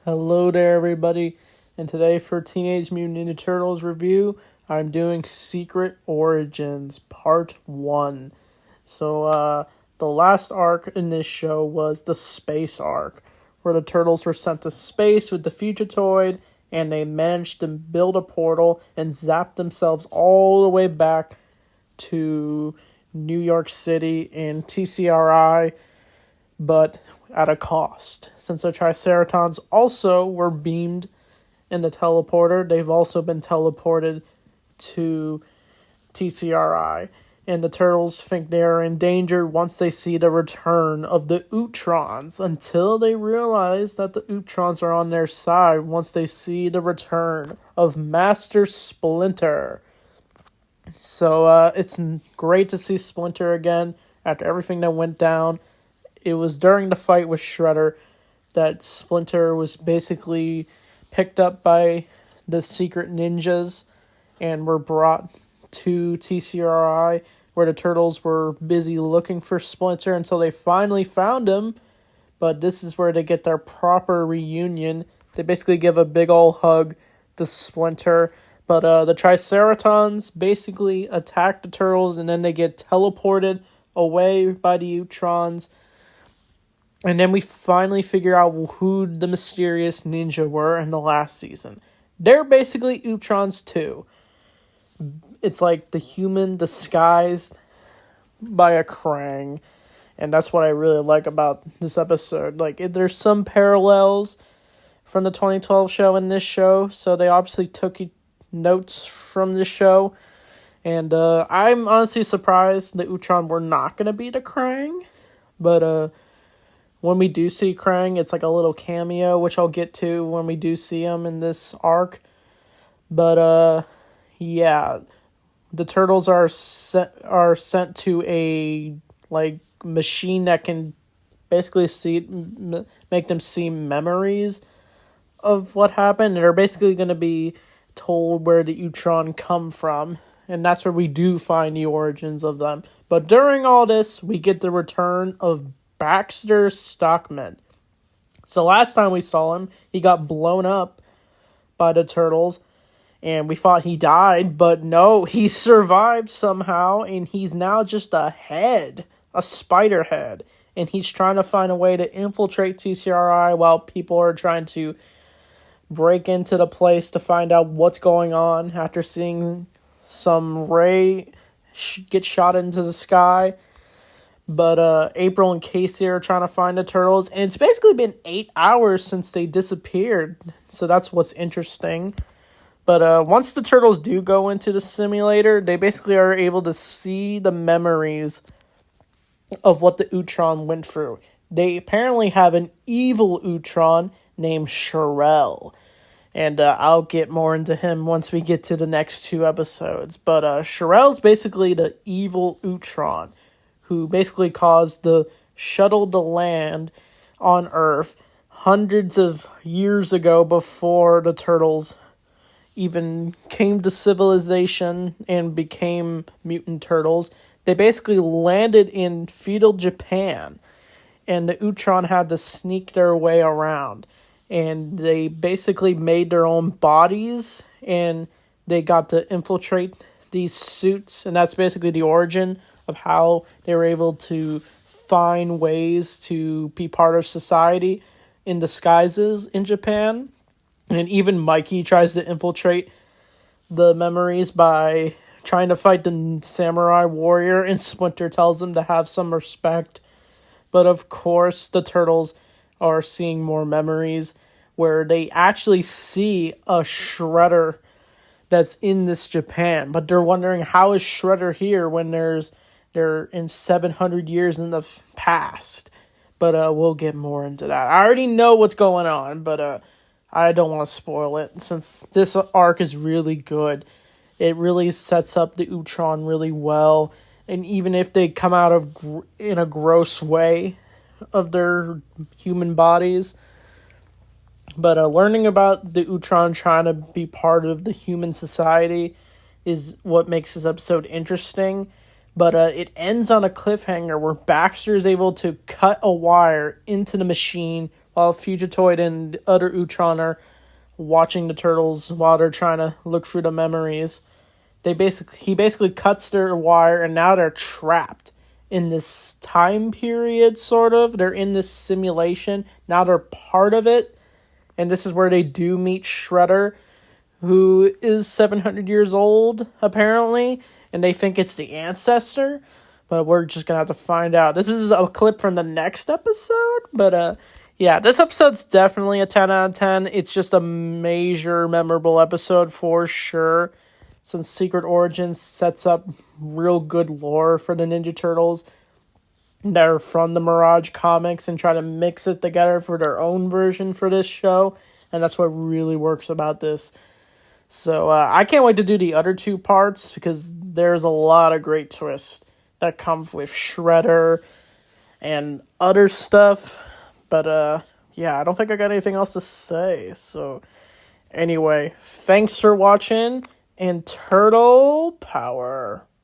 Hello there, everybody. And today for Teenage Mutant Ninja Turtles review, I'm doing Secret Origins Part 1. So, the last arc in this show was the space arc, where the Turtles were sent to space with the Fugitoid, and they managed to build a portal and zap themselves all the way back to New York City in TCRI, but at a cost. Since the Triceratons also were beamed in the teleporter, they've also been teleported to TCRI. And the Turtles think they are in danger once they see the return of the Utrons, until they realize that the Utrons are on their side once they see the return of Master Splinter. So it's great to see Splinter again after everything that went down. It was during the fight with Shredder that Splinter was basically picked up by the secret ninjas and were brought to TCRI, where the Turtles were busy looking for Splinter until they finally found him. But this is where they get their proper reunion. They basically give a big ol' hug to Splinter. But the Triceratons basically attack the Turtles, and then they get teleported away by the Utrons. And then we finally figure out who the mysterious ninja were in the last season. They're basically Utrons too. It's like the human disguised by a Krang. And that's what I really like about this episode. Like, there's some parallels from the 2012 show in this show. So they obviously took notes from this show. And I'm honestly surprised the Utron were not going to be the Krang. But when we do see Krang, it's like a little cameo, which I'll get to when we do see him in this arc. But yeah, the Turtles are sent to a like machine that can basically make them see memories of what happened, and they're basically going to be told where the Utron come from, and that's where we do find the origins of them. But during all this, we get the return of Baxter Stockman. So last time we saw him, he got blown up by the Turtles, and we thought he died, but no, he survived somehow, and he's now just a spider head, and he's trying to find a way to infiltrate TCRI while people are trying to break into the place to find out what's going on after seeing some ray get shot into the sky. But April and Casey are trying to find the Turtles. And it's basically been 8 hours since they disappeared. So that's what's interesting. But once the Turtles do go into the simulator, they basically are able to see the memories of what the Utron went through. They apparently have an evil Utron named Sherelle. And I'll get more into him once we get to the next two episodes. But Sherelle's basically the evil Utron, who basically caused the shuttle to land on Earth hundreds of years ago before the Turtles even came to civilization and became mutant turtles. They basically landed in feudal Japan, and the Utron had to sneak their way around. And they basically made their own bodies, and they got to infiltrate these suits, and that's basically the origin of how they were able to find ways to be part of society in disguises in Japan. And even Mikey tries to infiltrate the memories by trying to fight the samurai warrior, and Splinter tells him to have some respect. But of course, the Turtles are seeing more memories where they actually see a Shredder that's in this Japan. But they're wondering, how is Shredder here when they're in 700 years in the past? But we'll get more into that. I already know what's going on, but I don't want to spoil it, since this arc is really good. It really sets up the Utron really well, and even if they come out of in a gross way of their human bodies, but learning about the Utron trying to be part of the human society is what makes this episode interesting. But it ends on a cliffhanger where Baxter is able to cut a wire into the machine, while Fugitoid and other Utron are watching the turtles while they're trying to look through the memories. He basically cuts their wire, and now they're trapped in this time period, sort of. They're in this simulation. Now they're part of it. And this is where they do meet Shredder, who is 700 years old, apparently. And they think it's the ancestor. But we're just going to have to find out. This is a clip from the next episode. But, yeah, this episode's definitely a 10 out of 10. It's just a major, memorable episode for sure. Since Secret Origins sets up real good lore for the Ninja Turtles. They're from the Mirage comics and try to mix it together for their own version for this show. And that's what really works about this. So I can't wait to do the other two parts because there's a lot of great twists that come with Shredder and other stuff. But yeah, I don't think I got anything else to say. So anyway, thanks for watching. And Turtle Power.